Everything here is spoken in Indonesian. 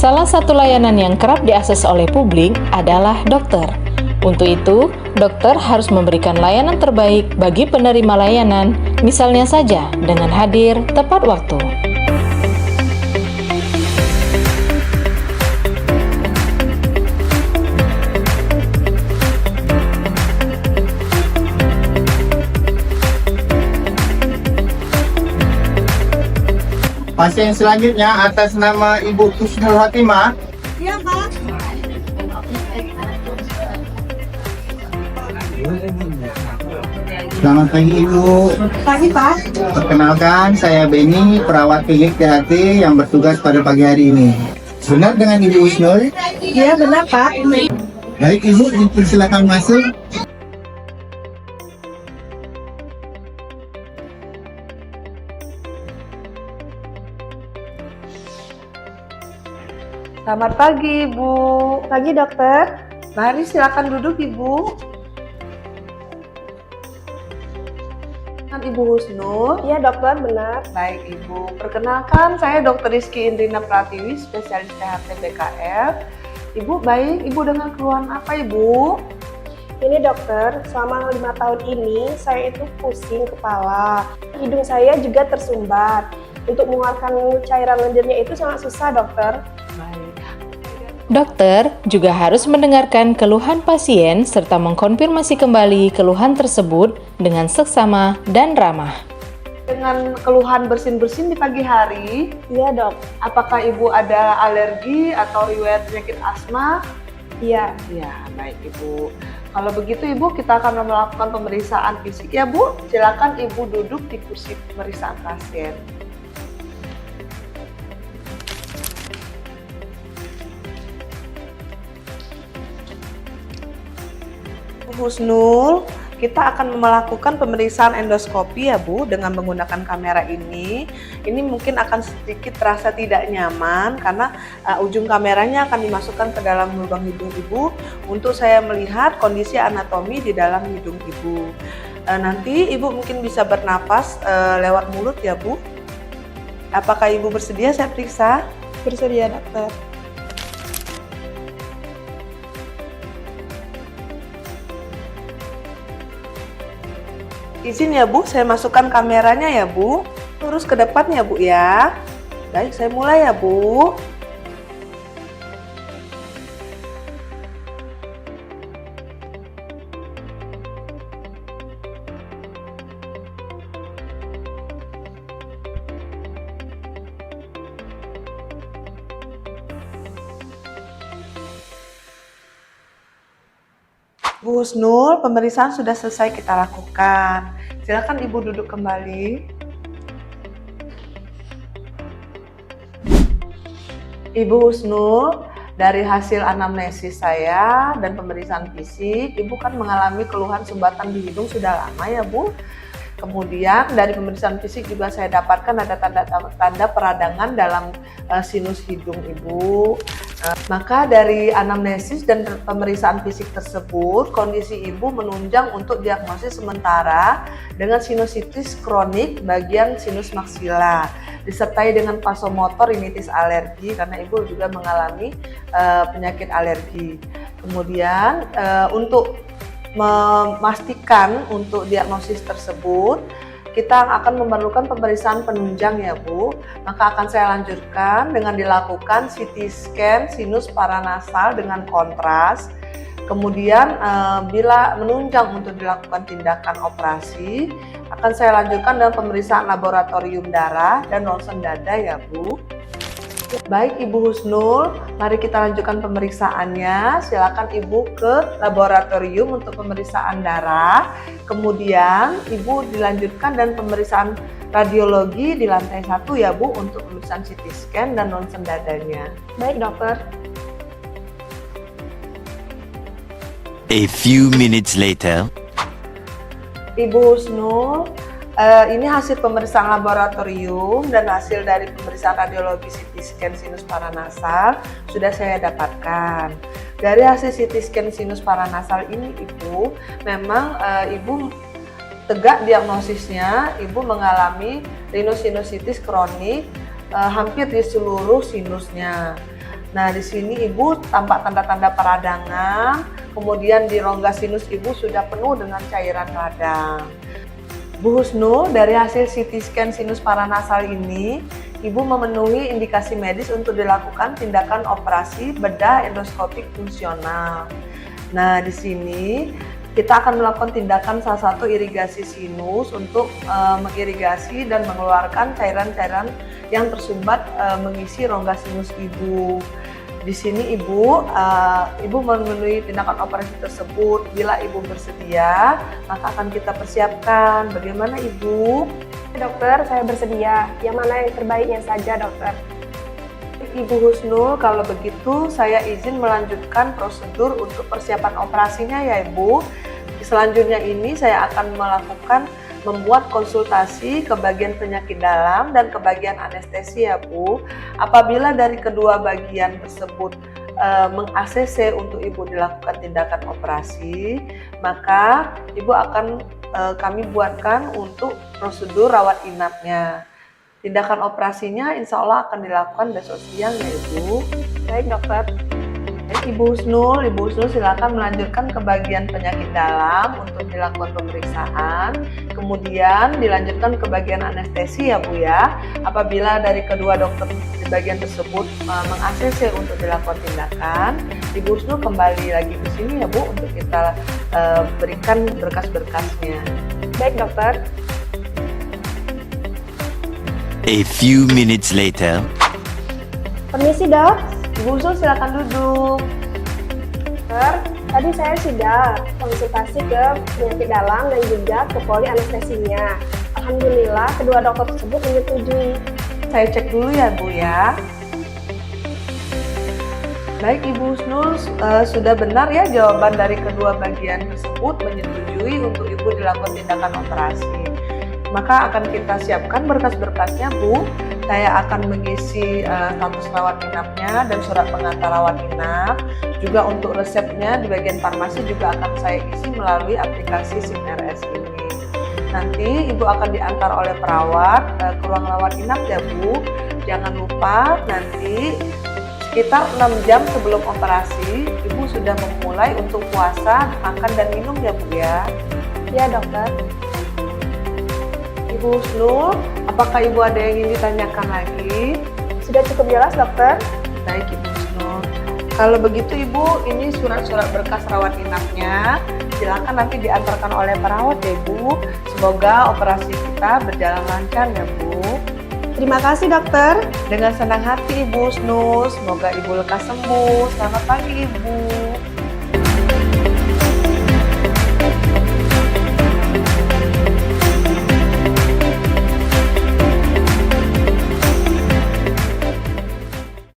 Salah satu layanan yang kerap diakses oleh publik adalah dokter. Untuk itu, dokter harus memberikan layanan terbaik bagi penerima layanan, misalnya saja dengan hadir tepat waktu. Pasien selanjutnya atas nama Ibu Husnul Hatimah. Iya, Pak. Selamat pagi Ibu. Pagi, Pak. Perkenalkan, saya Benny, perawat klinik THT yang bertugas pada pagi hari ini. Benar dengan Ibu Husnul? Iya, benar, Pak. Baik Ibu, dipersilakan masuk. Selamat pagi, Ibu. Pagi, dokter. Mari silakan duduk, Ibu. Kan Ibu Husnul. Iya, dokter, benar. Baik, Ibu. Perkenalkan, saya Dr. Rizky Indrina Pratiwi, spesialis THT BKF. Ibu, baik. Ibu dengan keluhan apa, Ibu? Ini dokter, selama 5 tahun ini saya itu pusing kepala. Hidung saya juga tersumbat. Untuk mengeluarkan cairan lendirnya itu sangat susah, dokter. Baik. Dokter juga harus mendengarkan keluhan pasien serta mengkonfirmasi kembali keluhan tersebut dengan seksama dan ramah. Dengan keluhan bersin-bersin di pagi hari, Iya, dok. apakah Ibu ada alergi atau riwayat penyakit asma? Iya. Ya, baik Ibu. Kalau begitu Ibu, kita akan melakukan pemeriksaan fisik ya Bu. Silakan Ibu duduk di kursi pemeriksaan pasien. Bu Husnul, kita akan melakukan pemeriksaan endoskopi ya Bu dengan menggunakan kamera ini. Ini mungkin akan sedikit terasa tidak nyaman karena ujung kameranya akan dimasukkan ke dalam lubang hidung Ibu untuk saya melihat kondisi anatomi di dalam hidung Ibu. Nanti Ibu mungkin bisa bernapas lewat mulut ya Bu. Apakah Ibu bersedia saya periksa? Bersedia, dokter. Izin ya Bu, saya masukkan kameranya ya Bu. Lurus ke depan ya Bu ya. Baik, saya mulai ya Bu. Bu Husnul, pemeriksaan sudah selesai kita lakukan. Silakan Ibu duduk kembali. Ibu Husnul, dari hasil anamnesis saya dan pemeriksaan fisik, Ibu kan mengalami keluhan sumbatan di hidung sudah lama ya Bu. Kemudian dari pemeriksaan fisik juga saya dapatkan ada tanda-tanda peradangan dalam sinus hidung Ibu. Maka dari anamnesis dan pemeriksaan fisik tersebut, kondisi Ibu menunjang untuk diagnosis sementara dengan sinusitis kronik bagian sinus maksila, disertai dengan vasomotor rinitis alergi karena Ibu juga mengalami penyakit alergi. Kemudian untuk memastikan untuk diagnosis tersebut, kita akan memerlukan pemeriksaan penunjang ya Bu. Maka akan saya lanjutkan dengan dilakukan CT scan sinus paranasal dengan kontras. Kemudian bila menunjang untuk dilakukan tindakan operasi, akan saya lanjutkan dengan pemeriksaan laboratorium darah dan ronsen dada ya Bu. Baik Ibu Husnul, mari kita lanjutkan pemeriksaannya. Silakan Ibu ke laboratorium untuk pemeriksaan darah. Kemudian Ibu dilanjutkan dan pemeriksaan radiologi di lantai 1 ya Bu untuk pemeriksaan CT scan dan ronsen dadanya. Baik, dokter. A few minutes later. Ibu Husnul, ini hasil pemeriksaan laboratorium dan hasil dari pemeriksaan radiologi CT scan sinus paranasal sudah saya dapatkan. Dari hasil CT scan sinus paranasal ini Ibu, memang Ibu tegak diagnosisnya, Ibu mengalami rhinosinusitis kronik hampir di seluruh sinusnya. Nah, di sini Ibu tampak tanda-tanda peradangan, kemudian di rongga sinus Ibu sudah penuh dengan cairan radang. Bu Husnul, dari hasil CT scan sinus paranasal ini, Ibu memenuhi indikasi medis untuk dilakukan tindakan operasi bedah endoskopik fungsional. Nah, di sini kita akan melakukan tindakan salah satu irigasi sinus untuk mengirigasi dan mengeluarkan cairan-cairan yang tersumbat mengisi rongga sinus Ibu. Di sini Ibu memenuhi tindakan operasi tersebut. Bila Ibu bersedia, maka akan kita persiapkan. Bagaimana Ibu? Dokter, saya bersedia. Yang mana yang terbaiknya saja, dokter? Ibu Husnul, kalau begitu saya izin melanjutkan prosedur untuk persiapan operasinya ya Ibu. Selanjutnya ini saya akan membuat konsultasi ke bagian penyakit dalam dan ke bagian anestesi ya Bu. Apabila dari kedua bagian tersebut meng-ACC untuk Ibu dilakukan tindakan operasi, maka Ibu akan kami buatkan untuk prosedur rawat inapnya. Tindakan operasinya insya Allah akan dilakukan besok siang ya Ibu. Baik, dokter. Ibu Husnul silakan melanjutkan ke bagian penyakit dalam untuk dilakukan pemeriksaan. Kemudian dilanjutkan ke bagian anestesi ya Bu ya. Apabila dari kedua dokter di bagian tersebut meng-ACC untuk dilakukan tindakan, Ibu Husnul kembali lagi ke sini ya Bu untuk kita berikan berkas-berkasnya. Baik, dokter. A few minutes later. Permisi, dok. Ibu Husnul silakan duduk. Dokter, tadi saya sudah konsultasi ke penyakit dalam dan juga ke poli anestesinya. Alhamdulillah, kedua dokter tersebut menyetujui. Saya cek dulu ya Bu ya. Baik Ibu Husnul, sudah benar ya jawaban dari kedua bagian tersebut menyetujui untuk Ibu dilakukan tindakan operasi. Maka akan kita siapkan berkas-berkasnya Bu. Saya akan mengisi status rawat inapnya dan surat pengantar rawat inap. Juga untuk resepnya di bagian farmasi juga akan saya isi melalui aplikasi SIM-RS ini. Nanti Ibu akan diantar oleh perawat ke ruang rawat inap ya Bu. Jangan lupa nanti sekitar 6 jam sebelum operasi, Ibu sudah memulai untuk puasa, makan dan minum ya Bu ya. Ya, dokter. Ibu Husnul, apakah Ibu ada yang ingin ditanyakan lagi? Sudah cukup jelas, dokter? Baik Ibu Husnul. Kalau begitu Ibu, ini surat-surat berkas rawat inapnya. Silakan nanti diantarkan oleh perawat ya Bu. Semoga operasi kita berjalan lancar ya Bu. Terima kasih, dokter. Dengan senang hati Ibu Husnul, semoga Ibu lekas sembuh. Selamat pagi Ibu.